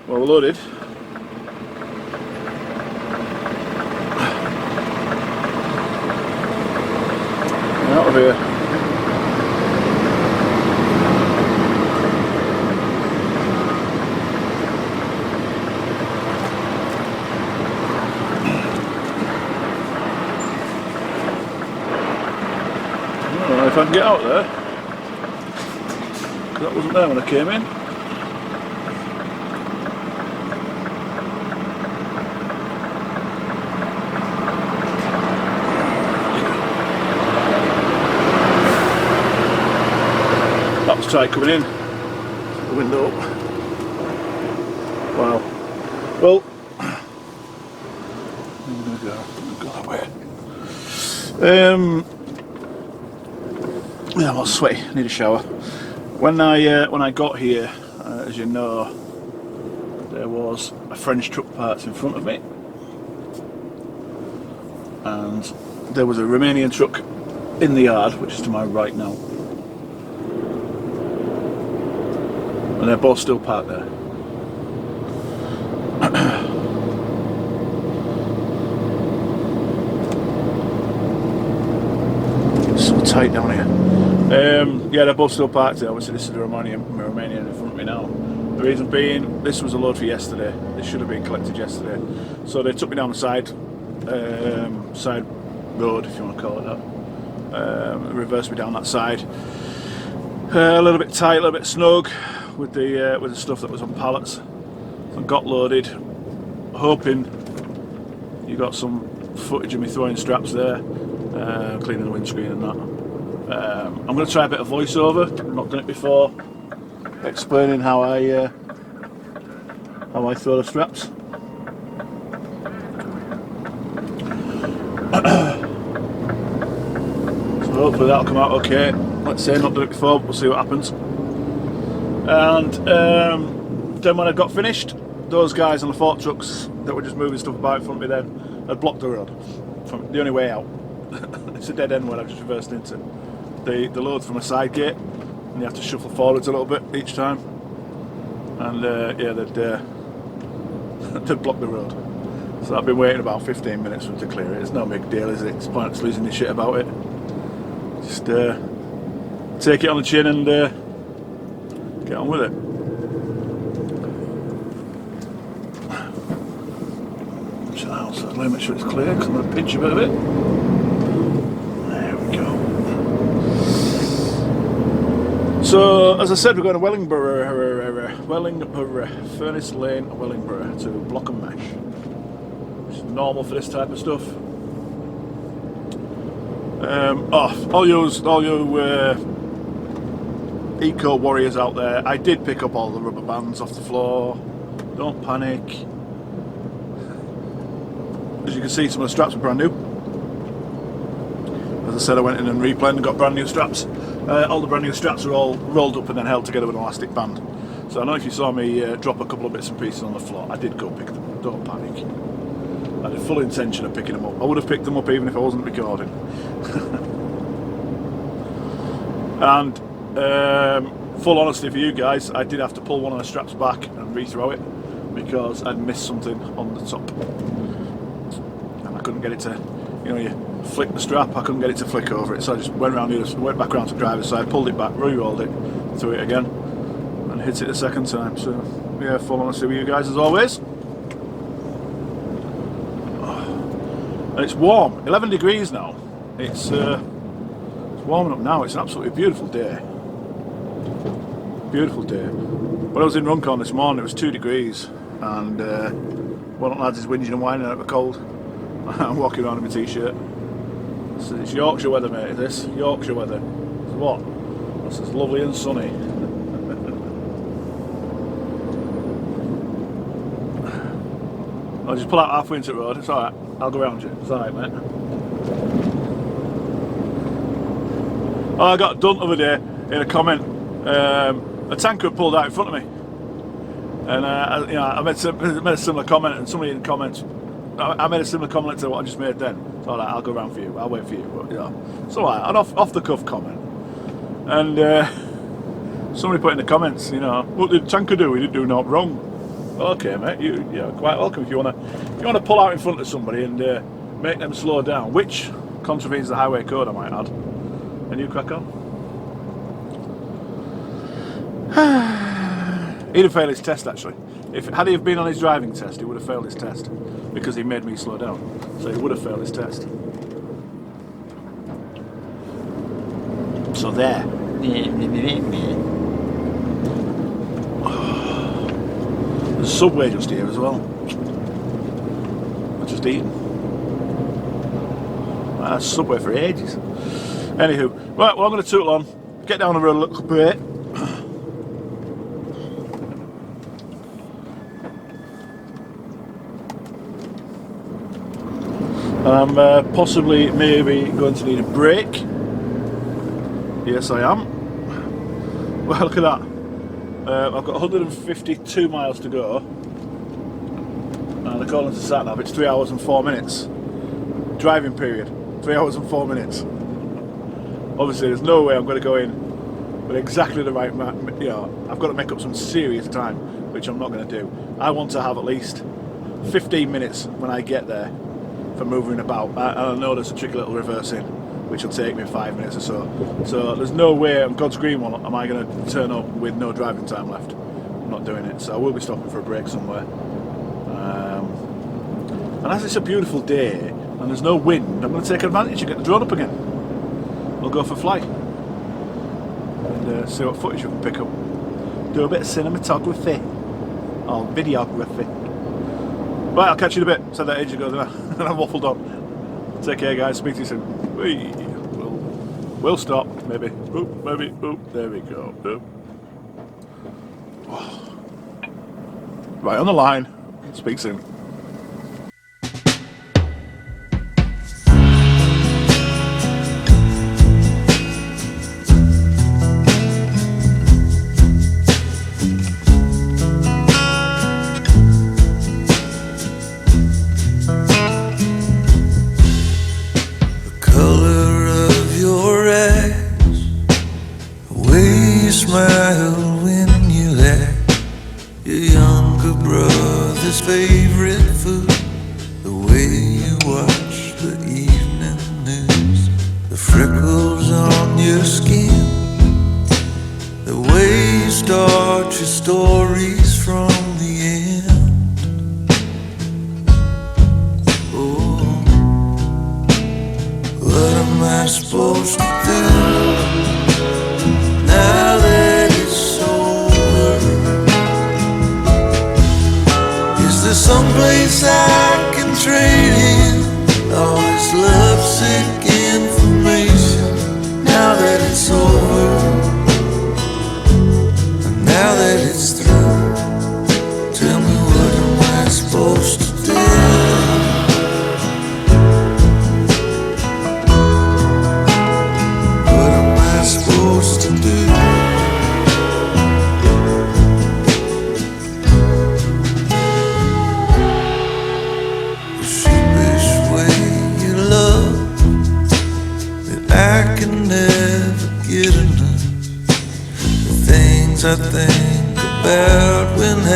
well we're loaded. Out of here. I don't know if I can get out there, because that wasn't there when I came in. Try coming in the window up. Wow. Well, I'm gonna go that way. Yeah, I'm all sweaty. Need a shower. When I got here, as you know, there was a French truck parked in front of me, and there was a Romanian truck in the yard, which is to my right now. And they're both still parked there. So tight down here. Yeah, they're both still parked there. Obviously this is the Romanian in front of me now. The reason being, this was a load for yesterday. This should have been collected yesterday. So they took me down the side road, if you want to call it that. Reversed me down that side. A little bit tight, a little bit snug with the stuff that was on pallets. I got loaded, hoping you got some footage of me throwing straps there, cleaning the windscreen and that. I'm going to try a bit of voiceover. I've not done it before, explaining how I throw the straps. So hopefully that'll come out okay. Let's say not done it before, but we'll see what happens. And then when I got finished, those guys on the fork trucks that were just moving stuff about in front of me then had blocked the road from the only way out. It's a dead end where I've just reversed into. The load's from a side gate, and you have to shuffle forwards a little bit each time. And yeah, they'd blocked the road. So I've been waiting about 15 minutes for them to clear it. It's no big deal, is it? It's pointless losing your shit about it. Just take it on the chin and get on with it. So let me make sure it's clear, because I'm going to pinch a bit of it. There we go. So, as I said, we're going to Wellingborough, Furnace Lane, Wellingborough, to block and mesh. Which is normal for this type of stuff. All you eco warriors out there, I did pick up all the rubber bands off the floor. Don't panic. As you can see, some of the straps are brand new. As I said, I went in and replaned and got brand new straps. All the brand new straps are all rolled up and then held together with an elastic band. So I know if you saw me drop a couple of bits and pieces on the floor, I did go pick them up. Don't panic. I had a full intention of picking them up. I would have picked them up even if I wasn't recording. And full honesty for you guys, I did have to pull one of the straps back and rethrow it because I'd missed something on the top. And I couldn't get it to, you flick the strap, I couldn't get it to flick over it. So I just went back around to the driver's side, pulled it back, re-rolled it, threw it again, and hit it the second time. So yeah, full honesty with you guys as always. And it's warm, 11 degrees now. It's warming up now. It's an absolutely beautiful day. Beautiful day. When I was in Runcorn this morning, it was 2 degrees, and one of the lads is whinging and whining out of the cold. I'm walking around in my t-shirt. So it's Yorkshire weather, mate. This Yorkshire weather. It's what? This is lovely and sunny. I'll just pull out halfway into the road. It's alright. I'll go around you. It's alright, mate. Oh, I got done the other day in a comment. A tanker had pulled out in front of me, and I made a similar comment, and somebody in the comments, I made a similar comment to what I just made then. So alright, I'll go around for you. I'll wait for you. But, it's alright. An off the cuff comment, and Somebody put in the comments, you know, what did Tanker do? He didn't do naught wrong. Okay, mate, you're quite welcome if you wanna pull out in front of somebody and make them slow down, which contravenes the highway code, I might add. And you crack on. He'd have failed his test actually. Had he have been on his driving test, he would have failed his test because he made me slow down. So he would have failed his test. So there. There's a Subway just here as well. I've just eaten. That's Subway for ages. Anywho, right, well I'm going to tootle on, get down the road a little bit. I'm possibly, maybe going to need a break. Yes, I am. Well, look at that. I've got 152 miles to go. And according to SatNav, it's 3 hours and 4 minutes. Driving period. 3 hours and 4 minutes. Obviously, there's no way I'm going to go in with exactly the right map. You know, I've got to make up some serious time, which I'm not going to do. I want to have at least 15 minutes when I get there for moving about. And I know there's a tricky little reverse in, which will take me 5 minutes or so. So there's no way on God's green one am I going to turn up with no driving time left. I'm not doing it. So I will be stopping for a break somewhere. And as it's a beautiful day and there's no wind, I'm going to take advantage and get the drone up again. We'll go for a fly and see what footage we can pick up. Do a bit of cinematography or videography. Right, I'll catch you in a bit. Said that ages ago, didn't I? And I waffled on. Take care, guys. Speak to you soon. We'll stop. Maybe. Oop, maybe. Oop. There we go. Oop. Oh. Right on the line. Speak soon. Favorite food, the way you watch the evening news, the freckles on your skin, the way you start your stories from the end. Oh, what am I supposed to do now that it's over? Someplace I can trade in all this lovesick information. Now that it's over, and now that it's through, tell me what am I supposed to do? What am I supposed to do? I think about when I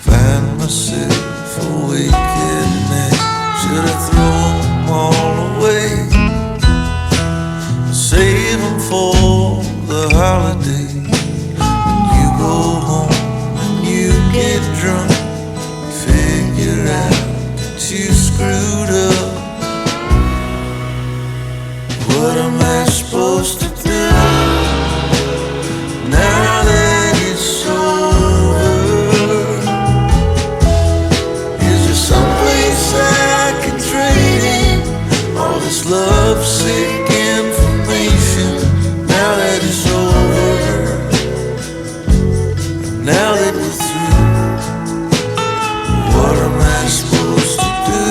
find myself awake at night. Should I throw them all away, save them for the holiday? When you go home and you get drunk, figure out that you screwed up. What am I supposed to do now that it's over? Is there someplace I can trade in all this lovesick information? Now that it's over, now that we're through, what am I supposed to do?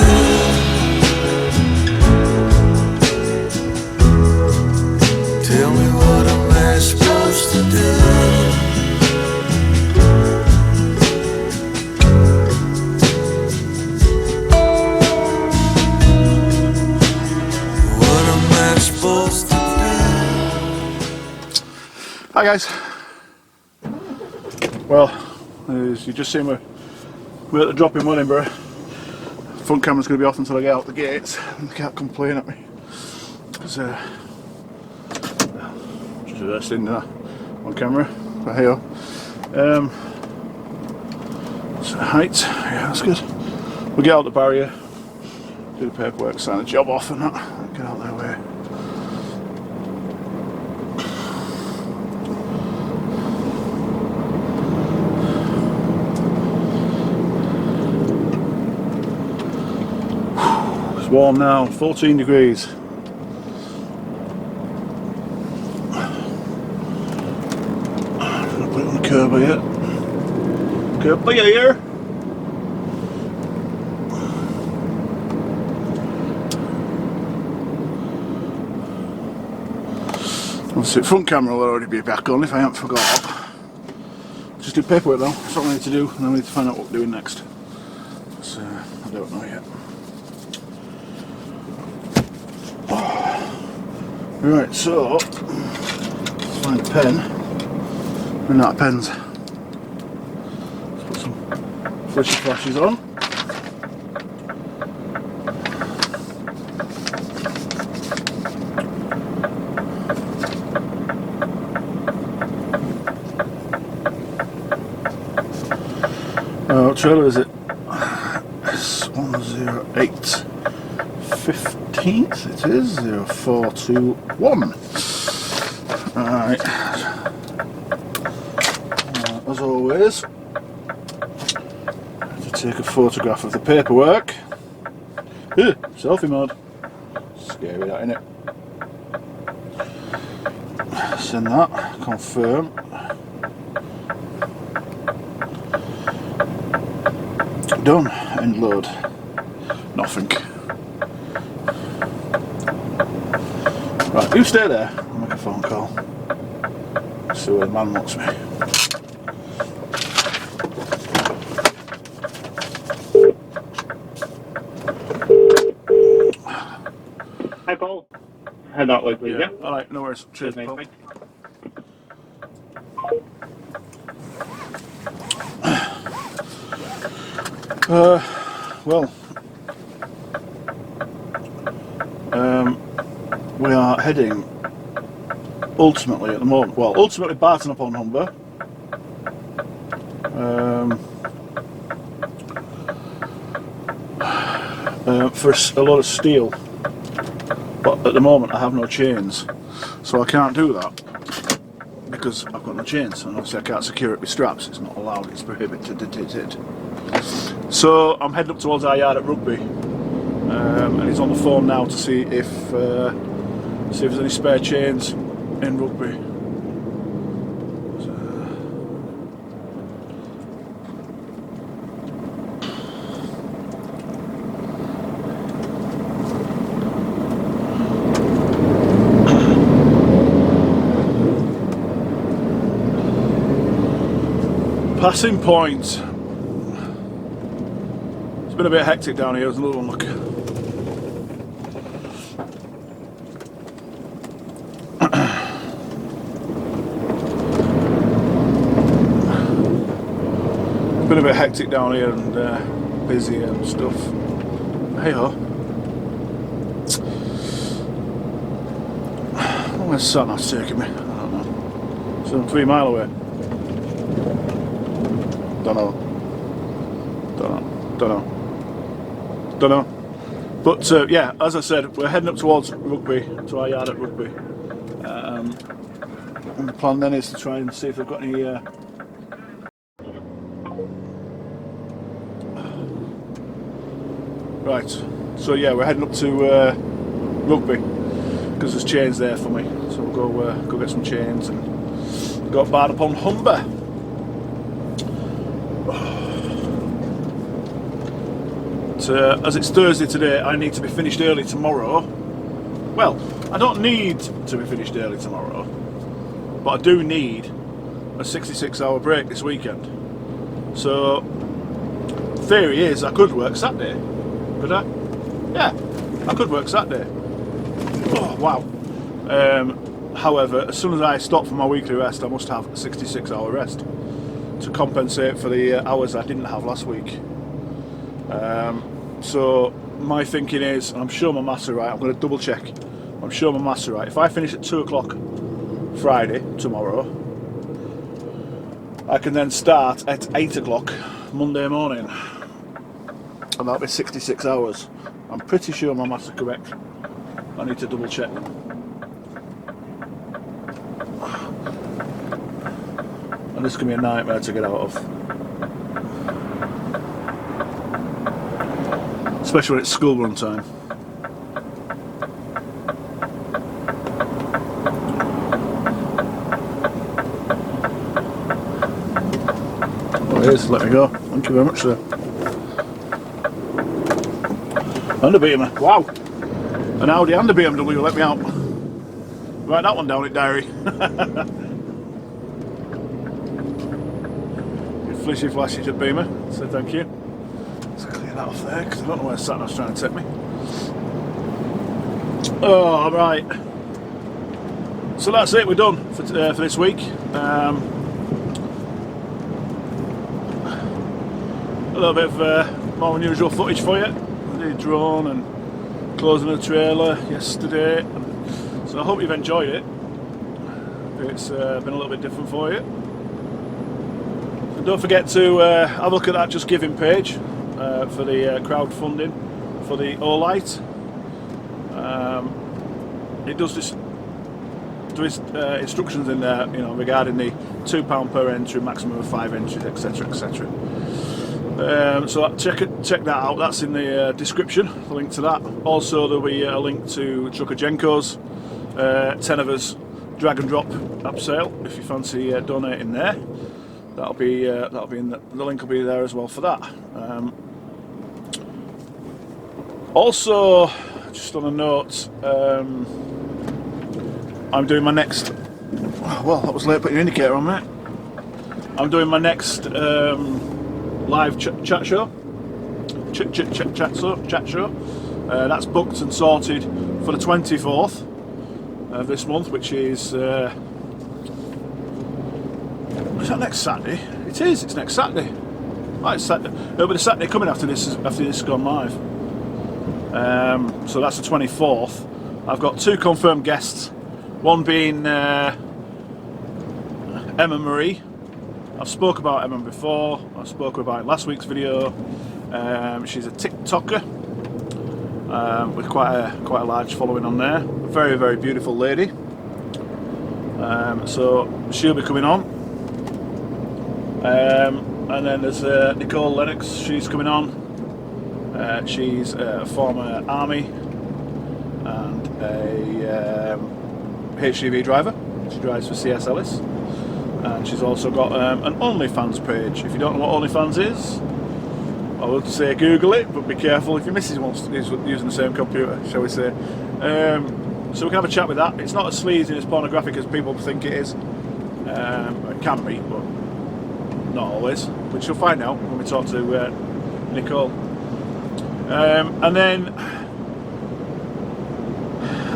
Tell me, what am I supposed to do? Hi guys, Well, as you just seen, we're at the drop in Wellingborough. Front camera's going to be off until I get out the gates. They can't complain at me. Because, just reversed in on camera. But hey, so height, yeah, that's good. We'll get out the barrier, do the paperwork, sign the job off and that, get out their way. It's warm now, 14 degrees. I'm going to put it on the curb here. Curb here. Obviously, front camera will already be back on if I haven't forgot. Just do paperwork though, that's what I need to do, and then we need to find out what we're doing next. So, I don't know yet. Right, so, let's find a pen. Run out of pens. Let's put some flashy flashes on. What trailer is it? S108 15th it is, 0421. Alright. As always, I have to take a photograph of the paperwork. Selfie mode. Scary that, innit? Send that, confirm. Done, end load. Nothing. Right, you stay there, I'll make a phone call. See where the man wants me. Hi Paul. Head that way please, yeah? Alright, no worries. Cheers, mate. Paul. Well, we are heading ultimately at the moment, well, ultimately Barton upon Humber. For a lot of steel, but at the moment I have no chains, so I can't do that because I've got no chains, and obviously I can't secure it with straps. It's not allowed, it's prohibited. So I'm heading up towards our yard at Rugby, and he's on the phone now to see if there's any spare chains in Rugby. Passing point. It's been a bit hectic down here, there's another one, look. It's been a bit hectic down here and busy and stuff. Hey ho. Where's Satnav's taking me? I don't know. So I'm 3 miles away. Don't know. But yeah, as I said, we're heading up towards Rugby, to our yard at Rugby. And the plan then is to try and see if they've got any right, so yeah, we're heading up to Rugby because there's chains there for me. So we'll go get some chains and go up Barton upon Humber. As it's Thursday today, I need to be finished early tomorrow. Well, I don't need to be finished early tomorrow, but I do need a 66-hour break this weekend. So, theory is I could work Saturday. Could I? Yeah, I could work Saturday. Oh, wow. However, as soon as I stop for my weekly rest, I must have a 66-hour rest. to compensate for the hours I didn't have last week. So my thinking is, and I'm sure my maths are right, I'm going to double check, I'm sure my maths are right, if I finish at 2 o'clock Friday, tomorrow, I can then start at 8 o'clock Monday morning, and that'll be 66 hours. I'm pretty sure my maths are correct. I need to double check. And this can be a nightmare to get out of. Especially when it's school run time. Oh, it is. Let me go. Thank you very much, sir. And a beamer. Wow. An Audi and a BMW. Let me out. Write that one down in diary. Flishy flashy to beamer. So thank you. Let's clear that off there because I don't know where sat nav's trying to take me. Oh, right. So that's it. We're done for this week. A little bit of more unusual footage for you. The drone and closing the trailer yesterday. So I hope you've enjoyed it. It's been a little bit different for you. So don't forget to have a look at that Just Giving page for the crowdfunding for the Olight. It does this. There is instructions in there, you know, regarding the £2 per entry, maximum of 5 entries, etc., etc. So check that out. That's in the description. The link to that. Also, there'll be a link to Trucker Jenko's 10 of us drag and drop up sale. If you fancy donating there, that'll be in the link will be there as well for that. Also, just on a note, I'm doing my next. Well, that was late putting your indicator on, mate. I'm doing my next live chat show. Chat show. That's booked and sorted for the 24th of this month, which is that next Saturday? It is. It's next Saturday. Oh, it's Saturday. It'll be the Saturday coming after this has gone live. So that's the 24th. I've got 2 confirmed guests. One being Emma Marie. I've spoke about Emma before. I spoke about it in last week's video. She's a TikToker with quite a large following on there. A very, very beautiful lady. So she'll be coming on. And then there's Nicole Lennox. She's coming on. She's a former army and a HGV driver. She drives for CS Ellis. And she's also got an OnlyFans page. If you don't know what OnlyFans is, I would say Google it, but be careful if your missus wants to use using the same computer, shall we say. So we can have a chat with that. It's not as sleazy and as pornographic as people think it is. It can be, but not always. Which you'll find out when we talk to Nicole. And then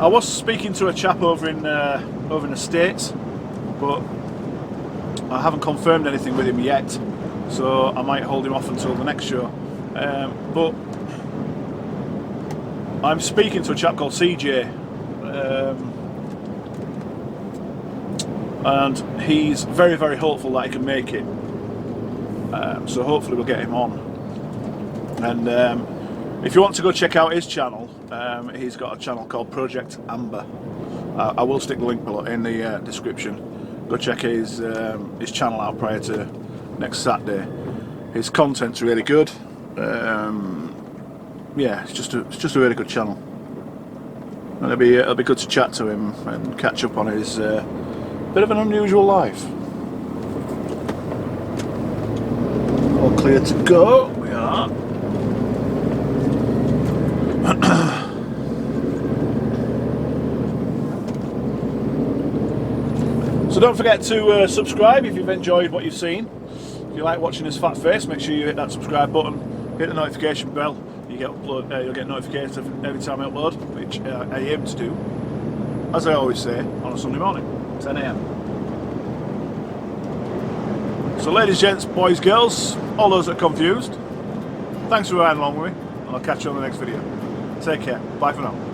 I was speaking to a chap over in the States, but I haven't confirmed anything with him yet, so I might hold him off until the next show. But I'm speaking to a chap called CJ, and he's very, very hopeful that he can make it. So hopefully we'll get him on. And if you want to go check out his channel, he's got a channel called Project Amber. I will stick the link below in the description. Go check his channel out prior to next Saturday. His content's really good. Yeah, it's just a really good channel. And it'll be good to chat to him and catch up on his bit of an unusual life. All clear to go. We are. So don't forget to subscribe if you've enjoyed what you've seen. If you like watching this fat face, make sure you hit that subscribe button, hit the notification bell. You'll get notifications every time I upload, which I aim to do, as I always say, on a Sunday morning, 10 AM. So ladies, gents, boys, girls, all those that are confused, thanks for riding along with me, and I'll catch you on the next video. Take care. Bye for now.